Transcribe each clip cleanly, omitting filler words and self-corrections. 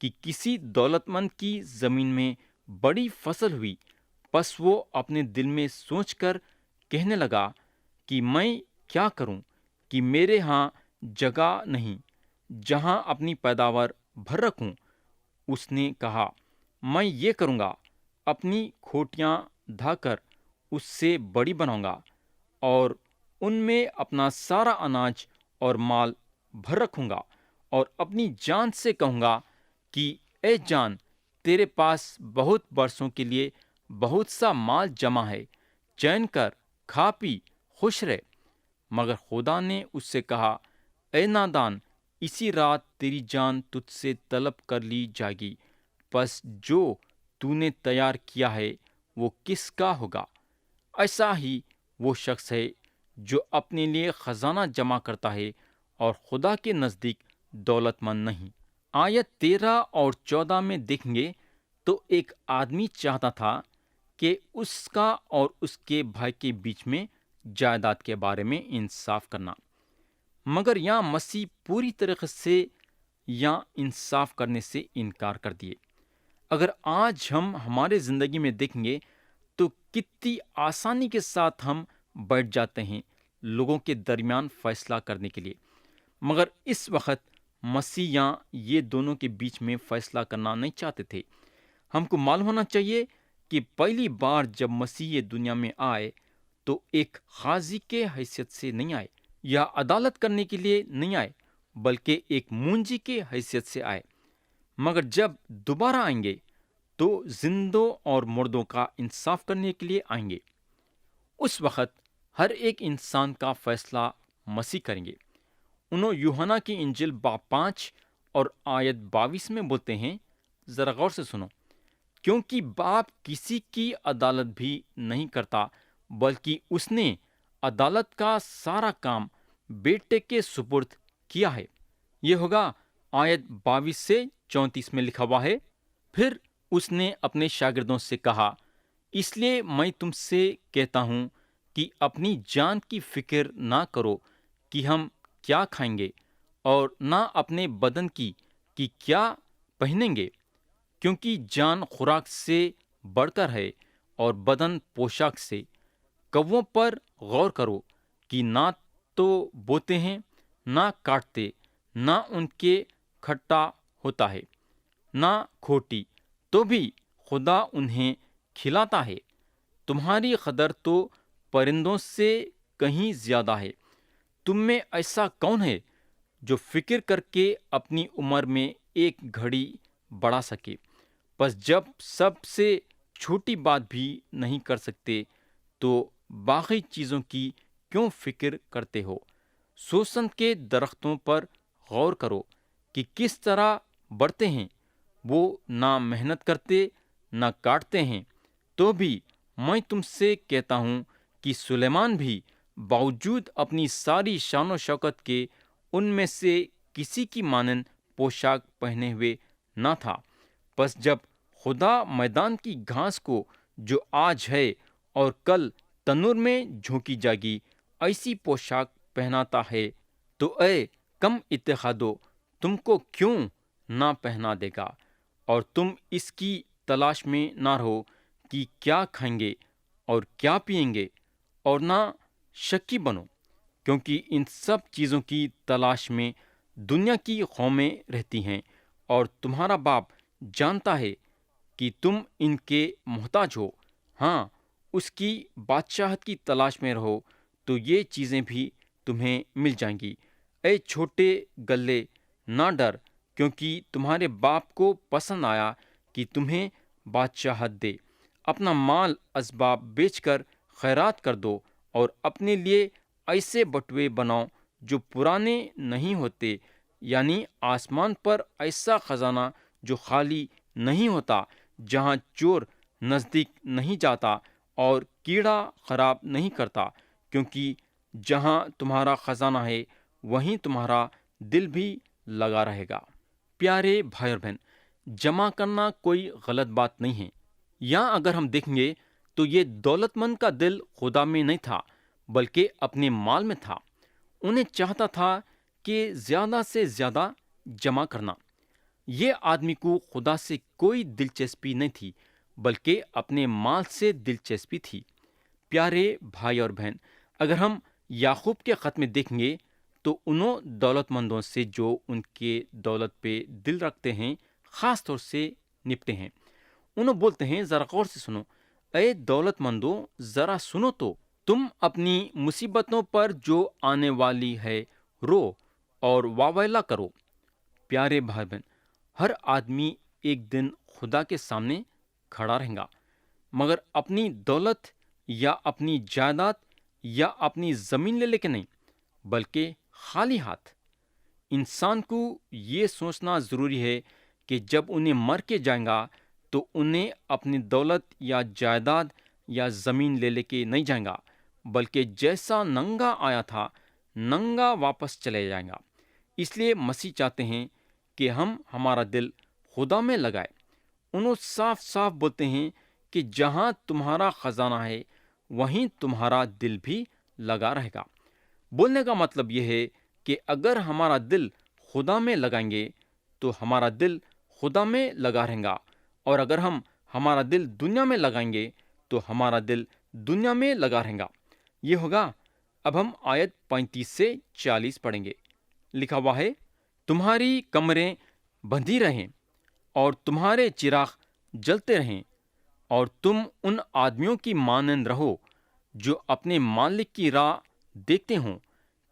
کہ کسی دولت مند کی زمین میں بڑی فصل ہوئی، پس وہ اپنے دل میں سوچ کر کہنے لگا کہ میں کیا کروں کہ میرے ہاں جگہ نہیں جہاں اپنی پیداوار بھر رکھوں۔ اس نے کہا، میں یہ کروں گا، اپنی کھوٹیاں دھا کر اس سے بڑی بناؤں گا اور ان میں اپنا سارا اناج اور مال بھر رکھوں گا، اور اپنی جان سے کہوں گا کہ اے جان، تیرے پاس بہت برسوں کے لیے بہت سا مال جمع ہے، چین کر، کھا پی، خوش رہ۔ مگر خدا نے اس سے کہا، اے نادان، اسی رات تیری جان تجھ سے طلب کر لی جائے گی، پس جو تو نے تیار کیا ہے وہ کس کا ہوگا؟ ایسا ہی وہ شخص ہے جو اپنے لیے خزانہ جمع کرتا ہے اور خدا کے نزدیک دولت مند نہیں۔ آیت 13 اور 14 میں دیکھیں گے تو ایک آدمی چاہتا تھا کہ اس کا اور اس کے بھائی کے بیچ میں جائیداد کے بارے میں انصاف کرنا، مگر یہاں مسیح پوری طریقے سے یہاں انصاف کرنے سے انکار کر دیے۔ اگر آج ہم ہمارے زندگی میں دیکھیں گے تو کتنی آسانی کے ساتھ ہم بیٹھ جاتے ہیں لوگوں کے درمیان فیصلہ کرنے کے لیے، مگر اس وقت مسیح یہاں یہ دونوں کے بیچ میں فیصلہ کرنا نہیں چاہتے تھے۔ ہم کو معلوم ہونا چاہیے کہ پہلی بار جب مسیح یہ دنیا میں آئے تو ایک قاضی کے حیثیت سے نہیں آئے یا عدالت کرنے کے لیے نہیں آئے، بلکہ ایک مونجی کے حیثیت سے آئے، مگر جب دوبارہ آئیں گے تو زندوں اور مردوں کا انصاف کرنے کے لیے آئیں گے۔ اس وقت ہر ایک انسان کا فیصلہ مسیح کریں گے۔ انہوں یوحنا کی انجیل باب 5 اور آیت 22 میں بولتے ہیں، ذرا غور سے سنو، کیونکہ باپ کسی کی عدالت بھی نہیں کرتا، بلکہ اس نے عدالت کا سارا کام بیٹے کے سپرد کیا ہے۔ یہ ہوگا آیت 22 سے 34 میں لکھا ہوا ہے، پھر اس نے اپنے شاگردوں سے کہا، اس لیے میں تم سے کہتا ہوں کہ اپنی جان کی فکر نہ کرو کہ ہم کیا کھائیں گے، اور نہ اپنے بدن کی کہ کیا پہنیں گے، کیونکہ جان خوراک سے بڑھ کر ہے اور بدن پوشاک سے۔ کووں پر غور کرو کہ نہ تو بوتے ہیں، نہ کاٹتے، نہ ان کے کھٹا ہوتا ہے، نہ کھوٹی، تو بھی خدا انہیں کھلاتا ہے۔ تمہاری قدر تو پرندوں سے کہیں زیادہ ہے۔ تم میں ایسا کون ہے جو فکر کر کے اپنی عمر میں ایک گھڑی بڑھا سکے؟ پس جب سب سے چھوٹی بات بھی نہیں کر سکتے تو باقی چیزوں کی کیوں فکر کرتے ہو؟ سوسن کے درختوں پر غور کرو کہ کس طرح بڑھتے ہیں، وہ نہ محنت کرتے نہ کاٹتے ہیں، تو بھی میں تم سے کہتا ہوں کہ سلیمان بھی باوجود اپنی ساری شان و شوکت کے ان میں سے کسی کی مانند پوشاک پہنے ہوئے نہ تھا۔ پس جب خدا میدان کی گھاس کو جو آج ہے اور کل تنور میں جھونکی جائے گی ایسی پوشاک پہناتا ہے، تو اے کم اتحادو، تم کو کیوں نہ پہنا دے گا؟ اور تم اس کی تلاش میں نہ رہو کہ کیا کھائیں گے اور کیا پئیں گے، اور نہ شکی بنو، کیونکہ ان سب چیزوں کی تلاش میں دنیا کی قومیں رہتی ہیں، اور تمہارا باپ جانتا ہے کہ تم ان کے محتاج ہو۔ ہاں، اس کی بادشاہت کی تلاش میں رہو تو یہ چیزیں بھی تمہیں مل جائیں گی۔ اے چھوٹے گلے، نہ ڈر، کیونکہ تمہارے باپ کو پسند آیا کہ تمہیں بادشاہت دے۔ اپنا مال اسباب بیچ کر خیرات کر دو، اور اپنے لیے ایسے بٹوے بناؤ جو پرانے نہیں ہوتے، یعنی آسمان پر ایسا خزانہ جو خالی نہیں ہوتا، جہاں چور نزدیک نہیں جاتا اور کیڑا خراب نہیں کرتا، کیونکہ جہاں تمہارا خزانہ ہے وہیں تمہارا دل بھی لگا رہے گا۔ پیارے بھائی اور بہن، جمع کرنا کوئی غلط بات نہیں ہے۔ یہاں اگر ہم دیکھیں گے تو یہ دولت مند کا دل خدا میں نہیں تھا بلکہ اپنے مال میں تھا۔ انہیں چاہتا تھا کہ زیادہ سے زیادہ جمع کرنا۔ یہ آدمی کو خدا سے کوئی دلچسپی نہیں تھی، بلکہ اپنے مال سے دلچسپی تھی۔ پیارے بھائی اور بہن، اگر ہم یعقوب کے خط میں دیکھیں گے تو انہوں دولت مندوں سے جو ان کے دولت پہ دل رکھتے ہیں خاص طور سے نپٹے ہیں۔ انہوں بولتے ہیں، ذرا غور سے سنو، اے دولت مندوں ذرا سنو تو، تم اپنی مصیبتوں پر جو آنے والی ہے رو اور واویلا کرو۔ پیارے بھائی بہن، ہر آدمی ایک دن خدا کے سامنے کھڑا رہے گا، مگر اپنی دولت یا اپنی جائیداد یا اپنی زمین لے کے نہیں، بلکہ خالی ہاتھ۔ انسان کو یہ سوچنا ضروری ہے کہ جب انہیں مر کے جائیں گا تو انہیں اپنی دولت یا جائیداد یا زمین لے کے نہیں جائیں گا، بلکہ جیسا ننگا آیا تھا ننگا واپس چلے جائیں گا۔ اس لیے مسیح چاہتے ہیں کہ ہم ہمارا دل خدا میں لگائے۔ انہوں صاف صاف بولتے ہیں کہ جہاں تمہارا خزانہ ہے وہیں تمہارا دل بھی لگا رہے گا۔ بولنے کا مطلب یہ ہے کہ اگر ہمارا دل خدا میں لگائیں گے تو ہمارا دل خدا میں لگا رہے گا، اور اگر ہم ہمارا دل دنیا میں لگائیں گے تو ہمارا دل دنیا میں لگا رہے گا۔ یہ ہوگا۔ اب ہم آیت 35 سے 40 پڑھیں گے۔ لکھا ہوا ہے، تمہاری کمریں بندھی رہیں اور تمہارے چراغ جلتے رہیں، اور تم ان آدمیوں کی مانند رہو جو اپنے مالک کی راہ دیکھتے ہوں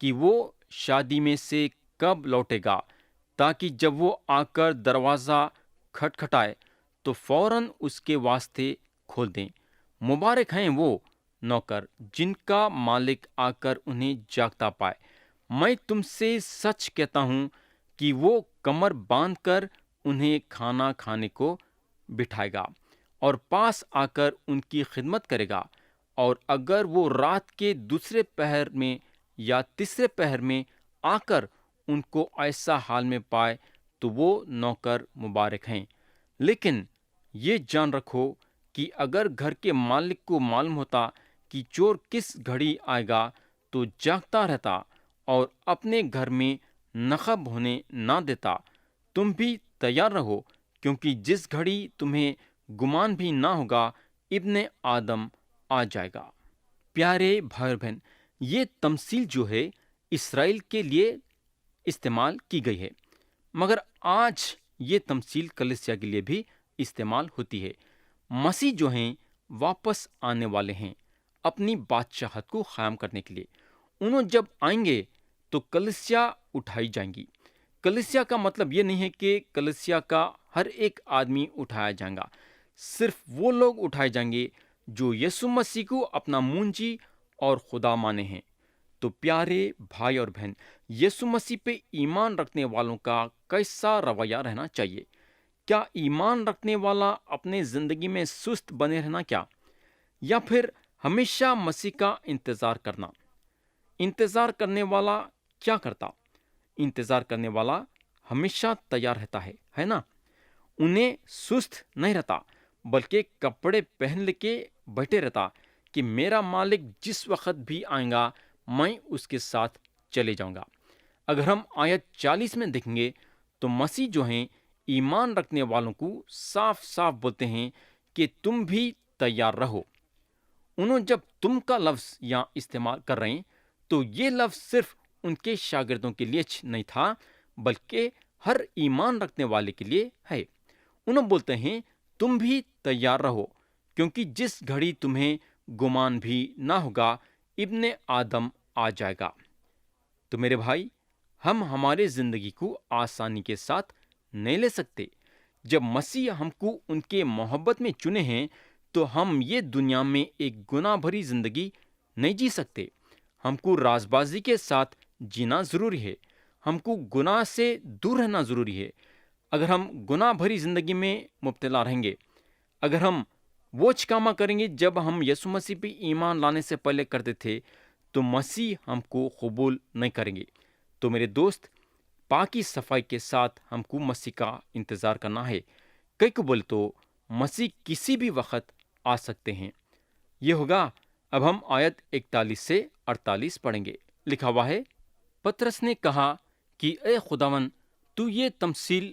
کہ وہ شادی میں سے کب لوٹے گا، تاکہ جب وہ آ کر دروازہ کھٹکھٹائے تو فوراً اس کے واسطے کھول دیں۔ مبارک ہیں وہ نوکر جن کا مالک آ کر انہیں جاگتا پائے۔ میں تم سے سچ کہتا ہوں کہ وہ کمر باندھ کر انہیں کھانا کھانے کو بٹھائے گا اور پاس آ کر ان کی خدمت کرے گا، اور اگر وہ رات کے دوسرے پہر میں یا تیسرے پہر میں آ کر ان کو ایسا حال میں پائے تو وہ نوکر مبارک ہیں۔ لیکن یہ جان رکھو کہ اگر گھر کے مالک کو معلوم ہوتا کہ چور کس گھڑی آئے گا تو جاگتا رہتا اور اپنے گھر میں نقب ہونے نہ دیتا۔ تم بھی تیار رہو، کیونکہ جس گھڑی تمہیں گمان بھی نہ ہوگا ابن آدم آ جائے گا۔ پیارے بھائی اور بہن، یہ تمثیل جو ہے اسرائیل کے لیے استعمال کی گئی ہے، مگر آج یہ تمثیل کلیسیا کے لیے بھی استعمال ہوتی ہے۔ مسیح جو ہیں واپس آنے والے ہیں اپنی بادشاہت کو قائم کرنے کے لیے۔ انہوں جب آئیں گے تو کلیسیا اٹھائی جائیں گی۔ کلیسیا کا مطلب یہ نہیں ہے کہ کلیسیا کا ہر ایک آدمی اٹھایا جائے گا، صرف وہ لوگ اٹھائے جائیں گے جو یسوع مسیح کو اپنا منجی اور خدا مانے ہیں۔ تو پیارے بھائی اور بہن، یسوع مسیح پہ ایمان رکھنے والوں کا کیسا رویہ رہنا چاہیے؟ کیا ایمان رکھنے والا اپنے زندگی میں سست بنے رہنا کیا، یا پھر ہمیشہ مسیح کا انتظار کرنا؟ انتظار کرنے والا کیا کرتا؟ انتظار کرنے والا ہمیشہ تیار رہتا ہے نا؟ انہیں سست نہیں رہتا، بلکہ کپڑے پہن کے بیٹھے رہتا کہ میرا مالک جس وقت بھی آئے گا میں اس کے ساتھ چلے جاؤں گا۔ اگر ہم آیت 40 میں دیکھیں گے تو مسیح جو ہیں ایمان رکھنے والوں کو صاف صاف بولتے ہیں کہ تم بھی تیار رہو۔ انہوں جب تم کا لفظ یہاں استعمال کر رہے ہیں تو یہ لفظ صرف ان کے شاگردوں کے لیے نہیں تھا، بلکہ ہر ایمان رکھنے والے کے لیے ہے۔ انہوں بولتے ہیں تم بھی تیار رہو، کیونکہ جس گھڑی تمہیں گمان بھی نہ ہوگا ابن آدم آ جائے گا۔ تو میرے بھائی، ہم ہمارے زندگی کو آسانی کے ساتھ نہیں لے سکتے۔ جب مسیح ہم کو ان کے محبت میں چنے ہیں تو ہم یہ دنیا میں ایک گناہ بھری زندگی نہیں جی سکتے۔ ہم کو راز بازی کے ساتھ جینا ضروری ہے، ہم کو گناہ سے دور رہنا ضروری ہے۔ اگر ہم گناہ بھری زندگی میں مبتلا رہیں گے، اگر ہم وہ کام کریں گے جب ہم یسوع مسیح پہ ایمان لانے سے پہلے کرتے تھے، تو مسیح ہم کو قبول نہیں کریں گے۔ تو میرے دوست، پاکی صفائی کے ساتھ ہم کو مسیح کا انتظار کرنا ہے۔ کئی کو بولے تو مسیح کسی بھی وقت آ سکتے ہیں۔ یہ ہوگا۔ اب ہم آیت 41 سے 48 پڑھیں گے۔ لکھا ہوا ہے، پترس نے کہا کہ اے خداون، تو یہ تمثیل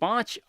5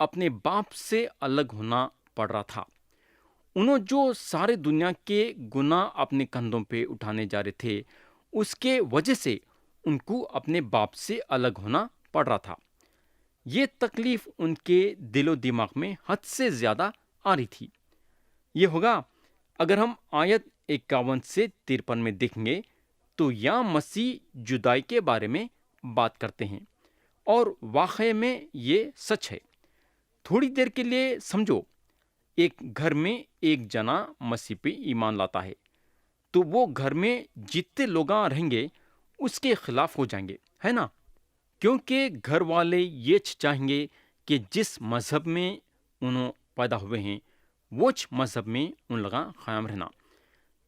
اپنے باپ سے الگ ہونا پڑ رہا تھا۔ انہوں جو سارے دنیا کے گناہ اپنے کندھوں پہ اٹھانے جا رہے تھے، اس کے وجہ سے ان کو اپنے باپ سے الگ ہونا پڑ رہا تھا۔ یہ تکلیف ان کے دل و دماغ میں حد سے زیادہ آ رہی تھی۔ یہ ہوگا اگر ہم آیت 51 سے 53 میں دیکھیں گے تو یہاں مسیح جدائی کے بارے میں بات کرتے ہیں، اور واقعے میں یہ سچ ہے۔ تھوڑی دیر کے لیے سمجھو، ایک گھر میں ایک جنا مسیح پہ ایمان لاتا ہے تو وہ گھر میں جتنے لوگ رہیں گے اس کے خلاف ہو جائیں گے، ہے نا؟ کیونکہ گھر والے یہ چاہیں گے کہ جس مذہب میں انہوں پیدا ہوئے ہیں وہ مذہب میں ان لوگاں قائم رہنا۔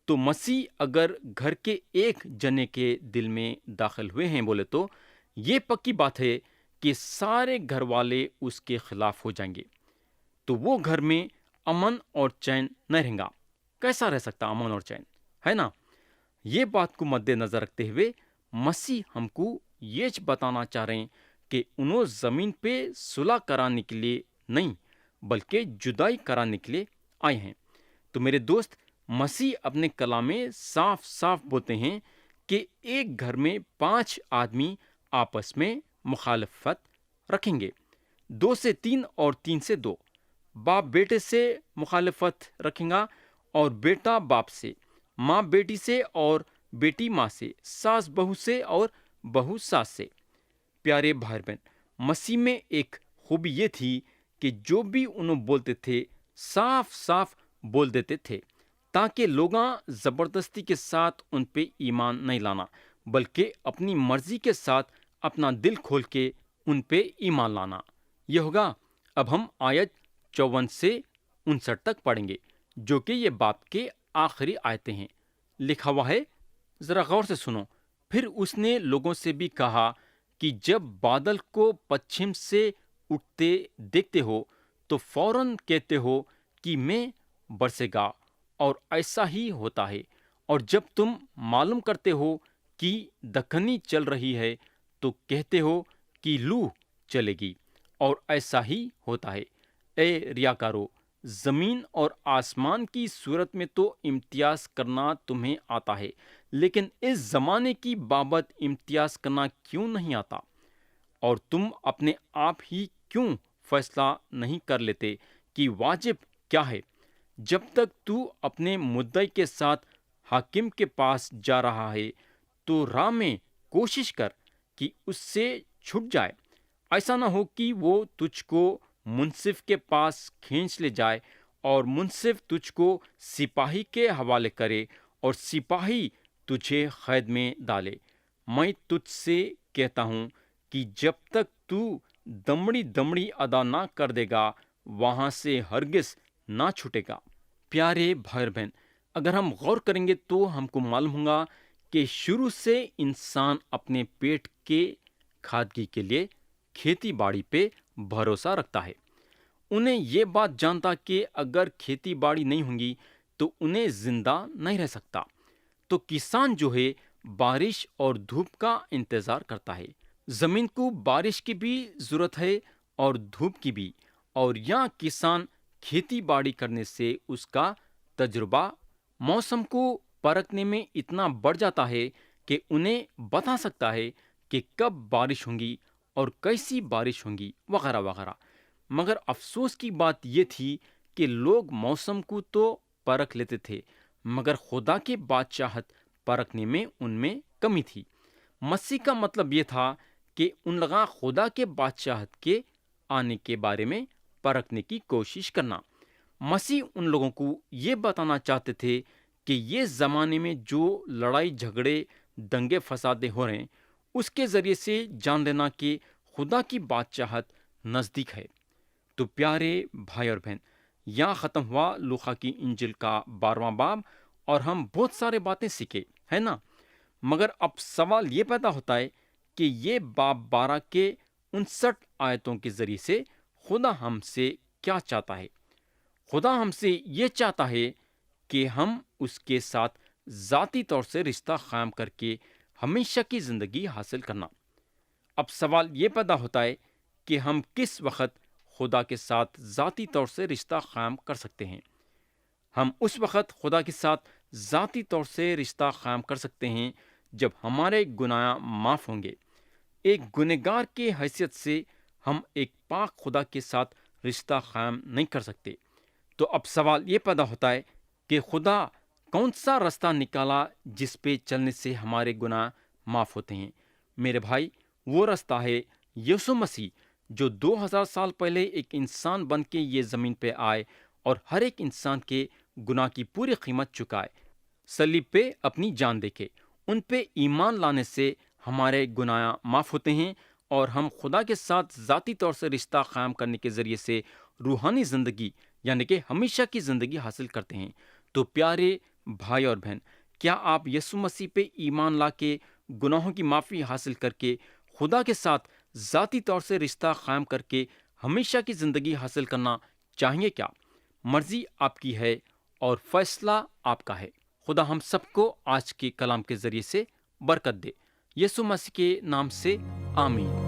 تو مسیح اگر گھر کے ایک جنے کے دل میں داخل ہوئے ہیں بولے تو یہ پکی بات ہے کہ سارے گھر والے اس کے خلاف ہو جائیں گے، تو وہ گھر میں امن اور چین نہ رہیں گا۔ کیسا رہ سکتا امن اور چین، ہے نا؟ یہ بات کو مد نظر رکھتے ہوئے مسیح ہم کو یہ بتانا چاہ رہے ہیں کہ انہوں زمین پہ صلح کرانے کے لیے نہیں بلکہ جدائی کرانے کے لیے آئے ہیں۔ تو میرے دوست، مسیح اپنے کلام میں صاف صاف بولتے ہیں کہ ایک گھر میں 5 آدمی آپس میں مخالفت رکھیں گے، 2 سے 3 اور 3 سے 2، باپ بیٹے سے مخالفت رکھیں گا اور بیٹا باپ سے، ماں بیٹی سے اور بیٹی ماں سے، ساس بہو سے اور بہو ساس سے۔ پیارے بھائی بہن، مسیح میں ایک خوبی یہ تھی کہ جو بھی انہوں بولتے تھے صاف صاف بول دیتے تھے، تاکہ لوگاں زبردستی کے ساتھ ان پہ ایمان نہیں لانا بلکہ اپنی مرضی کے ساتھ اپنا دل کھول کے ان پہ ایمان لانا۔ یہ ہوگا اب ہم آیت 54 سے 59 تک پڑھیں گے، جو کہ یہ باپ کے آخری آیتیں ہیں۔ لکھا ہوا ہے، ذرا غور سے سنو۔ پھر اس نے لوگوں سے بھی کہا کہ جب بادل کو پچھم سے اٹھتے دیکھتے ہو تو فوراً کہتے ہو کہ میں برسے گا، اور ایسا ہی ہوتا ہے۔ اور جب تم معلوم کرتے ہو کہ دکنی چل رہی ہے تو کہتے ہو کہ لو چلے گی، اور ایسا ہی ہوتا ہے۔ اے ریاکارو، زمین اور آسمان کی صورت میں تو امتیاز کرنا تمہیں آتا ہے، لیکن اس زمانے کی بابت امتیاز کرنا کیوں نہیں آتا؟ اور تم اپنے آپ ہی کیوں فیصلہ نہیں کر لیتے کہ واجب کیا ہے؟ جب تک تو اپنے مدعی کے ساتھ حاکم کے پاس جا رہا ہے تو راہ میں کوشش کر کہ اس سے چھٹ جائے۔ ایسا نہ ہو کہ وہ تجھ کو منصف کے پاس کھینچ لے جائے اور منصف تجھ کو سپاہی کے حوالے کرے اور سپاہی تجھے قید میں ڈالے۔ میں تجھ سے کہتا ہوں کہ جب تک تو دمڑی دمڑی ادا نہ کر دے گا وہاں سے ہرگز نہ چھوٹے گا۔ پیارے بھائی بہن، اگر ہم غور کریں گے تو ہم کو معلوم ہوگا کہ شروع سے انسان اپنے پیٹ کے کھادگی کے لیے کھیتی باڑی پہ بھروسہ رکھتا ہے۔ انہیں یہ بات جانتا کہ اگر کھیتی باڑی نہیں ہوگی تو انہیں زندہ نہیں رہ سکتا۔ تو کسان جو ہے بارش اور دھوپ کا انتظار کرتا ہے۔ زمین کو بارش کی بھی ضرورت ہے اور دھوپ کی بھی، اور یہاں کسان کھیتی باڑی کرنے سے اس کا تجربہ موسم کو پرکھنے میں اتنا بڑھ جاتا ہے کہ انہیں بتا سکتا ہے کہ کب بارش ہوگی اور کیسی بارش ہوگی وغیرہ وغیرہ۔ مگر افسوس کی بات یہ تھی کہ لوگ موسم کو تو پرکھ لیتے تھے مگر خدا کے بادشاہت پرکھنے میں ان میں کمی تھی۔ مسیح کا مطلب یہ تھا کہ ان لوگاں خدا کے بادشاہت کے آنے کے بارے میں پرکھنے کی کوشش کرنا۔ مسیح ان لوگوں کو یہ بتانا چاہتے تھے کہ یہ زمانے میں جو لڑائی جھگڑے دنگے فسادیں ہو رہے ہیں اس کے ذریعے سے جان لینا کہ خدا کی بادشاہت نزدیک ہے۔ تو پیارے بھائی اور بہن، یہاں ختم ہوا لوقا کی انجیل کا 12واں باب، اور ہم بہت سارے باتیں سیکھے، ہے نا؟ مگر اب سوال یہ پیدا ہوتا ہے کہ یہ باب 12 کے 59 آیتوں کے ذریعے سے خدا ہم سے کیا چاہتا ہے؟ خدا ہم سے یہ چاہتا ہے کہ ہم اس کے ساتھ ذاتی طور سے رشتہ قائم کر کے ہمیشہ کی زندگی حاصل کرنا۔ اب سوال یہ پیدا ہوتا ہے کہ ہم کس وقت خدا کے ساتھ ذاتی طور سے رشتہ قائم کر سکتے ہیں۔ ہم اس وقت خدا کے ساتھ ذاتی طور سے رشتہ قائم کر سکتے ہیں جب ہمارے گناہ معاف ہوں گے۔ ایک گنہگار کی حیثیت سے ہم ایک پاک خدا کے ساتھ رشتہ قائم نہیں کر سکتے۔ تو اب سوال یہ پیدا ہوتا ہے کہ خدا کون سا راستہ نکالا جس پہ چلنے سے ہمارے گناہ معاف ہوتے ہیں؟ میرے بھائی، وہ راستہ ہے یسوع مسیح، جو 2000 سال پہلے ایک انسان بن کے یہ زمین پہ آئے اور ہر ایک انسان کے گناہ کی پوری قیمت چکائے، صلیب پہ اپنی جان دے کے۔ ان پہ ایمان لانے سے ہمارے گناہ معاف ہوتے ہیں اور ہم خدا کے ساتھ ذاتی طور سے رشتہ قائم کرنے کے ذریعے سے روحانی زندگی یعنی کہ ہمیشہ کی زندگی حاصل کرتے ہیں۔ تو پیارے بھائی اور بہن، کیا آپ یسوع مسیح پہ ایمان لا کے گناہوں کی معافی حاصل کر کے خدا کے ساتھ ذاتی طور سے رشتہ قائم کر کے ہمیشہ کی زندگی حاصل کرنا چاہیں گے کیا؟ مرضی آپ کی ہے اور فیصلہ آپ کا ہے۔ خدا ہم سب کو آج کے کلام کے ذریعے سے برکت دے۔ یسوع مسیح کے نام سے آمین۔